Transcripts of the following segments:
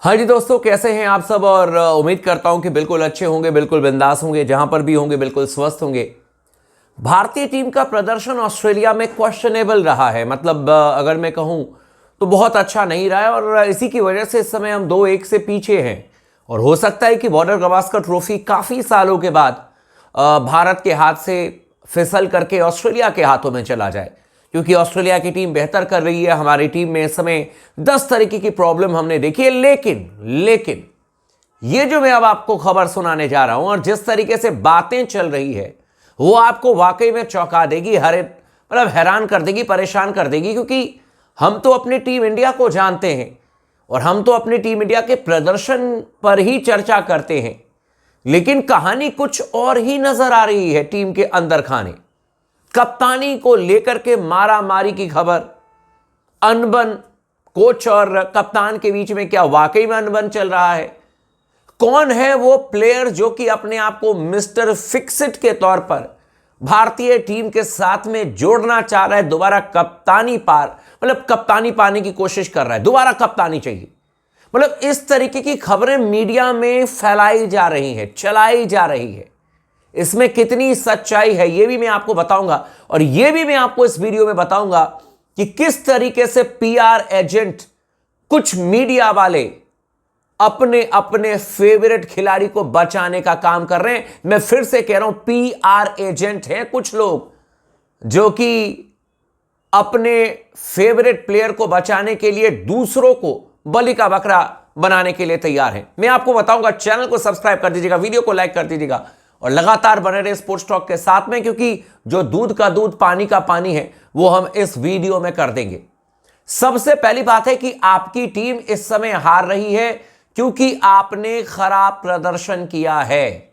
हाँ जी दोस्तों, कैसे हैं आप सब। और उम्मीद करता हूं कि बिल्कुल अच्छे होंगे, बिल्कुल बिंदास होंगे, जहां पर भी होंगे बिल्कुल स्वस्थ होंगे। भारतीय टीम का प्रदर्शन ऑस्ट्रेलिया में क्वेश्चनेबल रहा है। मतलब अगर मैं कहूं तो बहुत अच्छा नहीं रहा है और इसी की वजह से इस समय हम 2-1 से पीछे हैं। और हो सकता है कि बॉर्डर गवास्कर ट्रॉफी काफी सालों के बाद भारत के हाथ से फिसल करके ऑस्ट्रेलिया के हाथों में चला जाए, क्योंकि ऑस्ट्रेलिया की टीम बेहतर कर रही है। हमारी टीम में इस समय 10 तरीके की प्रॉब्लम हमने देखी है। लेकिन ये जो मैं अब आपको खबर सुनाने जा रहा हूं और जिस तरीके से बातें चल रही है वो आपको वाकई में चौंका देगी, मतलब हैरान कर देगी, परेशान कर देगी। क्योंकि हम तो अपनी टीम इंडिया को जानते हैं और हम तो अपनी टीम इंडिया के प्रदर्शन पर ही चर्चा करते हैं, लेकिन कहानी कुछ और ही नजर आ रही है। टीम के अंदर खाने, कप्तानी को लेकर के मारा मारी की खबर, अनबन, कोच और कप्तान के बीच में क्या वाकई में अनबन चल रहा है? कौन है वो प्लेयर जो कि अपने आप को मिस्टर फिक्सिट के तौर पर भारतीय टीम के साथ में जोड़ना चाह रहा है? दोबारा कप्तानी पाने की कोशिश कर रहा है, दोबारा कप्तानी चाहिए। मतलब इस तरीके की खबरें मीडिया में फैलाई जा रही हैं, चलाई जा रही है। इसमें कितनी सच्चाई है ये भी मैं आपको बताऊंगा, और ये भी मैं आपको इस वीडियो में बताऊंगा कि किस तरीके से पीआर एजेंट, कुछ मीडिया वाले अपने अपने फेवरेट खिलाड़ी को बचाने का काम कर रहे हैं। मैं फिर से कह रहा हूं, पीआर एजेंट हैं कुछ लोग जो कि अपने फेवरेट प्लेयर को बचाने के लिए दूसरों को बलि का बकरा बनाने के लिए तैयार हैं। मैं आपको बताऊंगा। चैनल को सब्सक्राइब कर दीजिएगा, वीडियो को लाइक कर दीजिएगा और लगातार बने रहे स्पोर्ट्स टॉक के साथ में, क्योंकि जो दूध का दूध पानी का पानी है वो हम इस वीडियो में कर देंगे। सबसे पहली बात है कि आपकी टीम इस समय हार रही है क्योंकि आपने खराब प्रदर्शन किया है,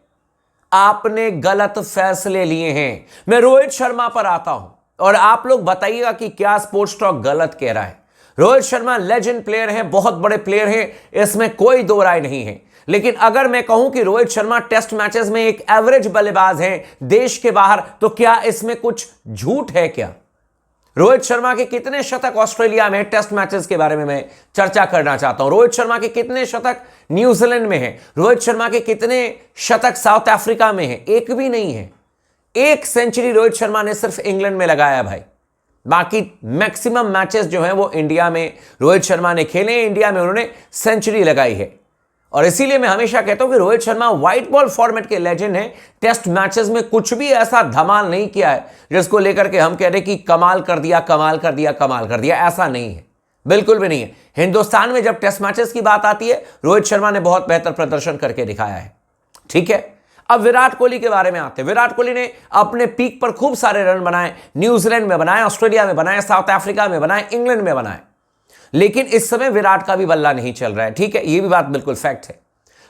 आपने गलत फैसले लिए हैं। मैं रोहित शर्मा पर आता हूं और आप लोग बताइएगा कि क्या स्पोर्ट्स टॉक गलत कह रहा है। रोहित शर्मा लेजेंड प्लेयर हैं, बहुत बड़े प्लेयर हैं, इसमें कोई दो राय नहीं है। लेकिन अगर मैं कहूं कि रोहित शर्मा टेस्ट मैचेस में एक एवरेज बल्लेबाज हैं देश के बाहर, तो क्या इसमें कुछ झूठ है क्या? रोहित शर्मा के कितने शतक ऑस्ट्रेलिया में टेस्ट मैचेस के बारे में मैं चर्चा करना चाहता हूं। रोहित शर्मा के कितने शतक न्यूजीलैंड में हैं? रोहित शर्मा के कितने शतक साउथ अफ्रीका में हैं? एक भी नहीं है। एक सेंचुरी रोहित शर्मा ने सिर्फ इंग्लैंड में लगाया भाई। बाकी मैक्सिमम मैचेस जो हैं वो इंडिया में रोहित शर्मा ने खेले, इंडिया में उन्होंने सेंचुरी लगाई है। और इसीलिए मैं हमेशा कहता हूं कि Rohit Sharma white ball format के लेजेंड हैं। टेस्ट मैचेस में कुछ भी ऐसा धमाल नहीं किया है जिसको लेकर के हम कह रहे कि कमाल कर दिया, कमाल कर दिया, कमाल कर दिया। ऐसा नहीं है, बिल्कुल भी नहीं है। हिंदुस्तान में जब टेस्ट मैचेस की बात आती है, रोहित शर्मा ने बहुत बेहतर प्रदर्शन करके दिखाया है। ठीक है, अब विराट कोहली के बारे में आते हैं। विराट कोहली ने अपने पीक पर खूब सारे रन बनाए, न्यूजीलैंड में बनाए, ऑस्ट्रेलिया में बनाए, साउथ अफ्रीका में बनाए, इंग्लैंड में बनाए। लेकिन इस समय विराट का भी बल्ला नहीं चल रहा है। ठीक है, यह भी बात बिल्कुल फैक्ट है।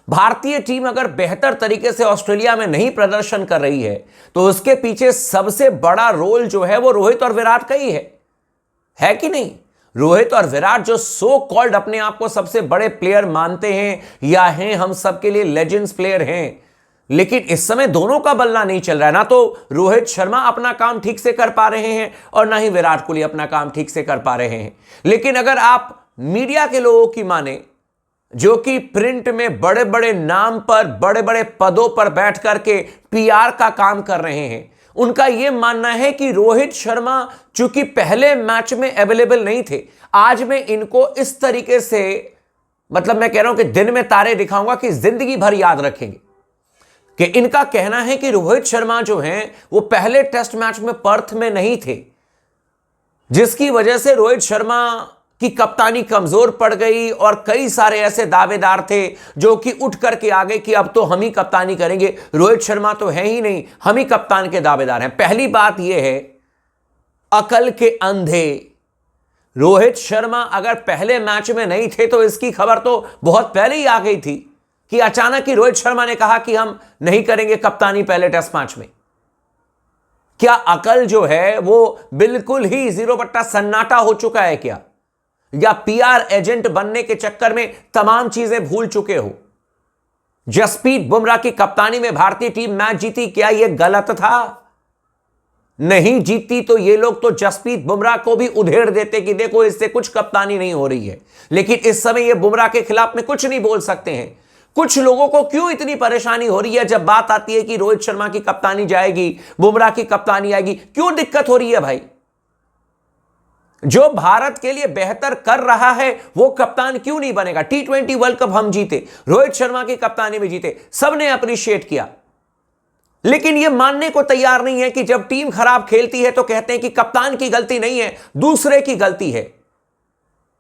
भारतीय टीम अगर बेहतर तरीके से ऑस्ट्रेलिया में नहीं प्रदर्शन कर रही है तो उसके पीछे सबसे बड़ा रोल जो है वो रोहित और विराट का ही है कि नहीं? रोहित और विराट जो सो कॉल्ड अपने आप को सबसे बड़े प्लेयर मानते हैं या हैं, हम सबके लिए लेजेंड्स प्लेयर हैं, लेकिन इस समय दोनों का बल्ला नहीं चल रहा है। ना तो रोहित शर्मा अपना काम ठीक से कर पा रहे हैं और ना ही विराट कोहली अपना काम ठीक से कर पा रहे हैं। लेकिन अगर आप मीडिया के लोगों की माने, जो कि प्रिंट में बड़े बड़े नाम पर, बड़े बड़े पदों पर बैठ करके पीआर का काम कर रहे हैं, उनका यह मानना है कि रोहित शर्मा चूंकि पहले मैच में अवेलेबल नहीं थे, आज मैं इनको इस तरीके से, मतलब मैं कह रहा हूं कि दिन में तारे दिखाऊंगा कि जिंदगी भर याद रखेंगे। कि इनका कहना है कि रोहित शर्मा जो हैं वो पहले टेस्ट मैच में पर्थ में नहीं थे, जिसकी वजह से रोहित शर्मा की कप्तानी कमजोर पड़ गई और कई सारे ऐसे दावेदार थे जो कि उठ करके आ गए कि अब तो हम ही कप्तानी करेंगे, रोहित शर्मा तो है ही नहीं, हम ही कप्तान के दावेदार हैं। पहली बात यह है, अकल के अंधे। रोहित शर्मा अगर पहले मैच में नहीं थे तो इसकी खबर तो बहुत पहले ही आ गई थी कि अचानक ही रोहित शर्मा ने कहा कि हम नहीं करेंगे कप्तानी पहले टेस्ट मैच में। क्या अकल जो है वो बिल्कुल ही जीरो बट्टा सन्नाटा हो चुका है क्या? या पीआर एजेंट बनने के चक्कर में तमाम चीजें भूल चुके हो? जसप्रीत बुमराह की कप्तानी में भारतीय टीम मैच जीती, क्या यह गलत था? नहीं जीतती तो ये लोग तो जसप्रीत बुमराह को भी उधेड़ देते कि देखो इससे कुछ कप्तानी नहीं हो रही है, लेकिन इस समय ये बुमराह के खिलाफ में कुछ नहीं बोल सकते हैं। कुछ लोगों को क्यों इतनी परेशानी हो रही है जब बात आती है कि रोहित शर्मा की कप्तानी जाएगी, बुमराह की कप्तानी आएगी, क्यों दिक्कत हो रही है भाई? जो भारत के लिए बेहतर कर रहा है वो कप्तान क्यों नहीं बनेगा? T20 वर्ल्ड कप हम जीते, रोहित शर्मा की कप्तानी में जीते, सबने अप्रिशिएट किया, लेकिन यह मानने को तैयार नहीं है कि जब टीम खराब खेलती है तो कहते हैं कि कप्तान की गलती नहीं है, दूसरे की गलती है।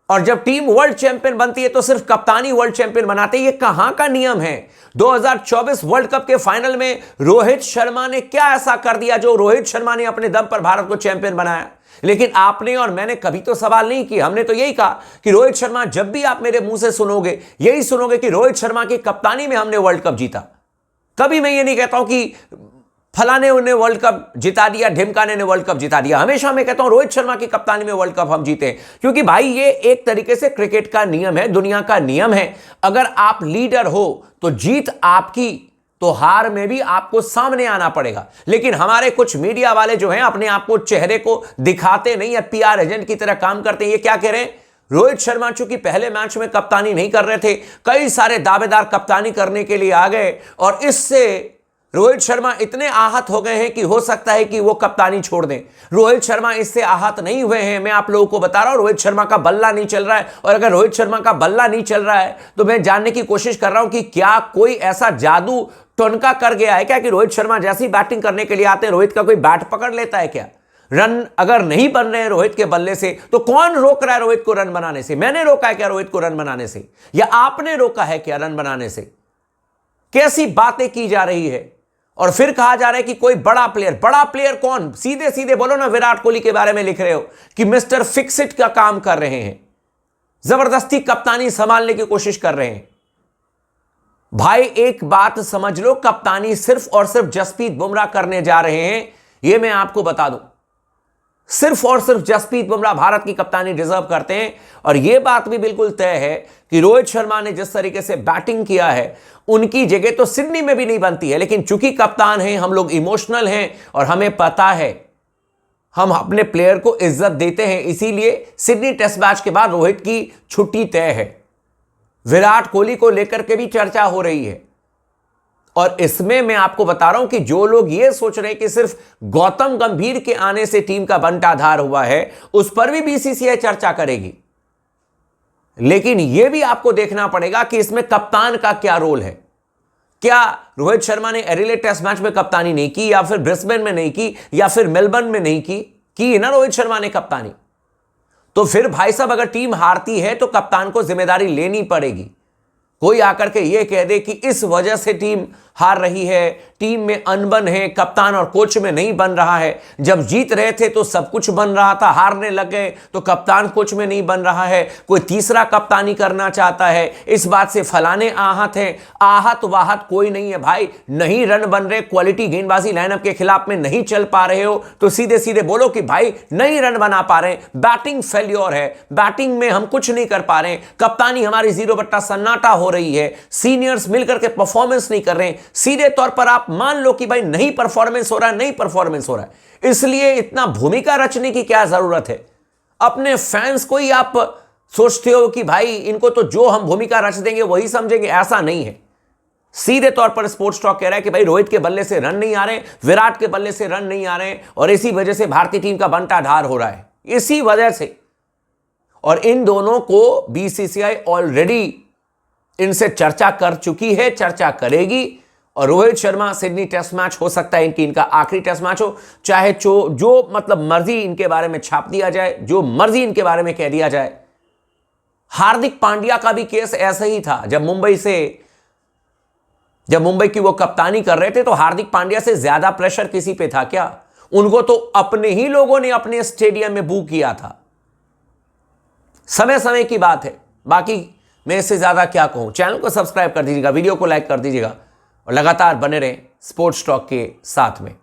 और जब टीम वर्ल्ड चैंपियन बनती है तो सिर्फ कप्तानी वर्ल्ड चैंपियन बनाते हैं। ये कहां का नियम है? 2024 वर्ल्ड कप के फाइनल में रोहित शर्मा ने क्या ऐसा कर दिया जो रोहित शर्मा ने अपने दम पर भारत को चैंपियन बनाया? लेकिन आपने और मैंने कभी तो सवाल नहीं किया, हमने तो यही कहा कि रोहित शर्मा, जब भी आप मेरे मुंह से सुनोगे यही सुनोगे कि रोहित शर्मा की कप्तानी में हमने वर्ल्ड कप जीता। कभी मैं ये नहीं कहता हूं कि फलाने ने वर्ल्ड कप जिता दिया, ढिमकाने ने वर्ल्ड कप जिता दिया। हमेशा मैं कहता हूं रोहित शर्मा की कप्तानी में वर्ल्ड कप हम जीते, क्योंकि भाई ये एक तरीके से क्रिकेट का नियम है, दुनिया का नियम है। अगर आप लीडर हो तो जीत आपकी, तो हार में भी आपको सामने आना पड़ेगा। लेकिन हमारे कुछ मीडिया वाले जो हैं अपने आप को चेहरे को दिखाते नहीं है, PR एजेंट की तरह काम करते हैं। ये क्या कह रहे हैं? रोहित शर्मा चूंकि पहले मैच में कप्तानी नहीं कर रहे थे, कई सारे दावेदार कप्तानी करने के लिए आ गए और इससे रोहित शर्मा इतने आहत हो गए हैं कि हो सकता है कि वो कप्तानी छोड़ दें। रोहित शर्मा इससे आहत नहीं हुए हैं, मैं आप लोगों को बता रहा हूं। रोहित शर्मा का बल्ला नहीं चल रहा है, और अगर रोहित शर्मा का बल्ला नहीं चल रहा है तो मैं जानने की कोशिश कर रहा हूं कि क्या कोई ऐसा जादू टोनका कर गया है क्या कि रोहित शर्मा जैसी बैटिंग करने के लिए आते हैं रोहित का कोई बैट पकड़ लेता है क्या? रन अगर नहीं बन रहे हैं रोहित के बल्ले से तो कौन रोक रहा है रोहित को रन बनाने से? मैंने रोका है क्या रोहित को रन बनाने से, या आपने रोका है क्या रन बनाने से? कैसी बातें की जा रही है। और फिर कहा जा रहा है कि कोई बड़ा प्लेयर कौन? सीधे सीधे बोलो ना, विराट कोहली के बारे में लिख रहे हो कि मिस्टर फिक्स इट का काम कर रहे हैं, जबरदस्ती कप्तानी संभालने की कोशिश कर रहे हैं। भाई एक बात समझ लो, कप्तानी सिर्फ और सिर्फ जसप्रीत बुमराह करने जा रहे हैं, यह मैं आपको बता दूं। सिर्फ और सिर्फ जसप्रीत बुमराह भारत की कप्तानी डिजर्व करते हैं। और यह बात भी बिल्कुल तय है कि रोहित शर्मा ने जिस तरीके से बैटिंग किया है उनकी जगह तो सिडनी में भी नहीं बनती है, लेकिन चूंकि कप्तान हैं, हम लोग इमोशनल हैं और हमें पता है हम अपने प्लेयर को इज्जत देते हैं, इसीलिए सिडनी टेस्ट मैच के बाद रोहित की छुट्टी तय है। विराट कोहली को लेकर के भी चर्चा हो रही है। और इसमें मैं आपको बता रहा हूं कि जो लोग ये सोच रहे हैं कि सिर्फ गौतम गंभीर के आने से टीम का बंटाधार हुआ है, उस पर भी BCCI चर्चा करेगी। लेकिन यह भी आपको देखना पड़ेगा कि इसमें कप्तान का क्या रोल है। क्या रोहित शर्मा ने एडिलेड टेस्ट मैच में कप्तानी नहीं की, या फिर ब्रिस्बेन में नहीं की, या फिर मेलबर्न में नहीं की ना रोहित शर्मा ने कप्तानी? तो फिर भाई साहब अगर टीम हारती है तो कप्तान को जिम्मेदारी लेनी पड़ेगी। कोई आकर के ये कह दे कि इस वजह से टीम हार रही है, टीम में अनबन है, कप्तान और कोच में नहीं बन रहा है। जब जीत रहे थे तो सब कुछ बन रहा था, हारने लग गए तो कप्तान कोच में नहीं बन रहा है, कोई तीसरा कप्तानी करना चाहता है, इस बात से फलाने आहत हैं। आहत वाहत कोई नहीं है भाई। नहीं रन बन रहे, क्वालिटी गेंदबाजी लाइनअप के खिलाफ में नहीं चल पा रहे हो तो सीधे सीधे बोलो कि भाई नहीं रन बना पा रहे, बैटिंग फेल्योर है, बैटिंग में हम कुछ नहीं कर पा रहे, कप्तानी हमारी 0 बट्टा सन्नाटा हो रही है, सीनियर्स मिलकर के परफॉर्मेंस नहीं कर रहे हैं। सीधे तौर पर आप मान लो कि भाई नहीं परफॉर्मेंस हो रहा है, इसलिए इतना भूमिका रचने की क्या जरूरत है? अपने फैंस को ही आप सोचते हो कि भाई इनको तो जो हम भूमिका रच देंगे वही समझेंगे, ऐसा नहीं है। सीधे तौर पर स्पोर्ट्स टॉक कह रहा है कि भाई रोहित के बल्ले से रन नहीं आ रहे, विराट के बल्ले से रन नहीं आ रहे, और इसी वजह से भारतीय टीम का बंटाधार हो रहा है, इसी वजह से। और इन दोनों को BCCI ऑलरेडी इनसे चर्चा कर चुकी है, चर्चा करेगी। और Rohit Sharma Sydney Test match हो सकता है इनका आखिरी टेस्ट मैच हो, चाहे जो मतलब मर्जी इनके बारे में छाप दिया जाए, जो मर्जी इनके बारे में कह दिया जाए। हार्दिक पांड्या का भी केस ऐसा ही था। जब मुंबई की वो कप्तानी कर रहे थे तो हार्दिक पांड्या से ज्यादा प्रेशर किसी पे था क्या? उनको तो अपने ही लोगों ने अपने स्टेडियम में बू किया था। समय समय की बात है, बाकी मैं इससे ज्यादा क्या कहूं। चैनल को सब्सक्राइब कर दीजिएगा, वीडियो को लाइक कर दीजिएगा और लगातार बने रहें स्पोर्ट्स टॉक के साथ में।